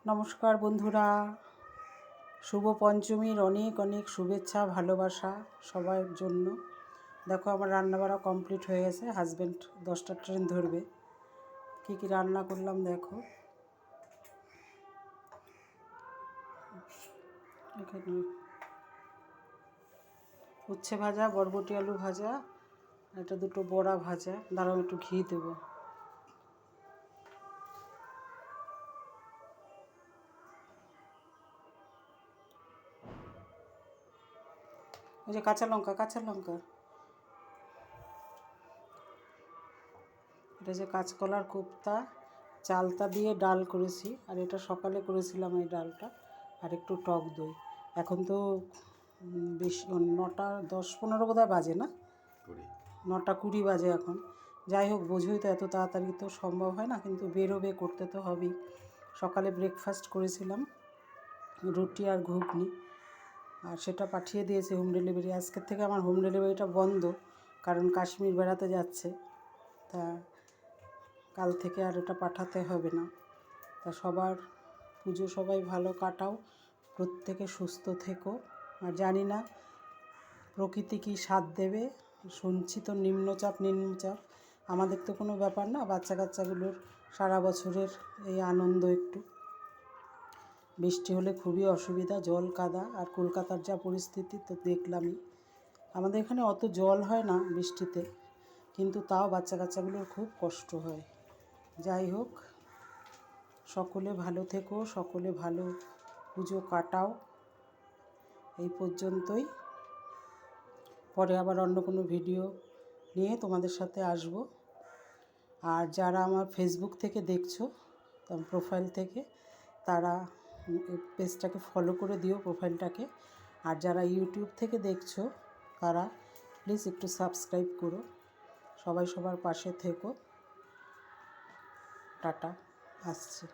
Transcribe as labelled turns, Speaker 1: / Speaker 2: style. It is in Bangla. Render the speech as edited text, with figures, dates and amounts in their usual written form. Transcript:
Speaker 1: নমস্কার বন্ধুরা, শুভ পঞ্চমীর অনেক অনেক শুভেচ্ছা ভালোবাসা সবার জন্য। দেখো আমার রান্নাবাড়া কমপ্লিট হয়ে গেছে। হাজব্যান্ড 10টার ট্রেন ধরবে। কী কী রান্না করলাম দেখো। এখানে উচ্ছে ভাজা, বরবটি আলু ভাজা, এটা দুটো বড়া ভাজা। দাঁড়াও একটু ঘি দেবো। ওই যে কাঁচা লঙ্কা এটা যে কাঁচকলার কোপ্তা, চালতা দিয়ে ডাল করেছি। আর এটা সকালে করেছিলাম এই ডালটা। আর একটু টক দই। এখন তো বেশি 9টা 10-15 বোধহয় বাজে না, 9টা 20 বাজে এখন। যাই হোক, বোঝোই তো এত তাড়াতাড়ি তো সম্ভব হয় না, কিন্তু বেরোবে, করতে তো হবেই। সকালে ব্রেকফাস্ট করেছিলাম রুটি আর ঘুগনি, আর সেটা পাঠিয়ে দিয়েছে হোম ডেলিভারি। আজকের থেকে আমার হোম ডেলিভারিটা বন্ধ, কারণ কাশ্মীর বেড়াতে যাচ্ছে। তা কাল থেকে আর এটা পাঠাতে হবে না। তা সবার পুজো সবাই ভালো কাটাও, প্রত্যেকে সুস্থ থেকো। আর জানি না প্রকৃতি কী সাথ দেবে, শুনছি তো নিম্নচাপ। আমাদের তো কোনো ব্যাপার না, বাচ্চা কাচ্চাগুলোর সারা বছরের এই আনন্দ। একটু বৃষ্টি হলে খুবই অসুবিধা, জল কাদা। আর কলকাতার যা পরিস্থিতি তো দেখলামই। আমাদের এখানে অত জল হয় না বৃষ্টিতে, কিন্তু তাও বাচ্চা কাচ্চাগুলোর খুব কষ্ট হয়। যাই হোক, সকলে ভালো থেকো, সকলে ভালো পুজো কাটাও। এই পর্যন্তই। পরে আবার অন্য কোনো ভিডিও নিয়ে তোমাদের সাথে আসব। আর যারা আমার ফেসবুক থেকে দেখছো, প্রোফাইল থেকে, তারা পেজটাকে ফলো করে দিও, প্রোফাইলটাকে। আর যারা ইউটিউব থেকে দেখছো, তারা প্লিজ একটু সাবস্ক্রাইব করো। সবাই সবার পাশে থেকো। টাটা, আসছি।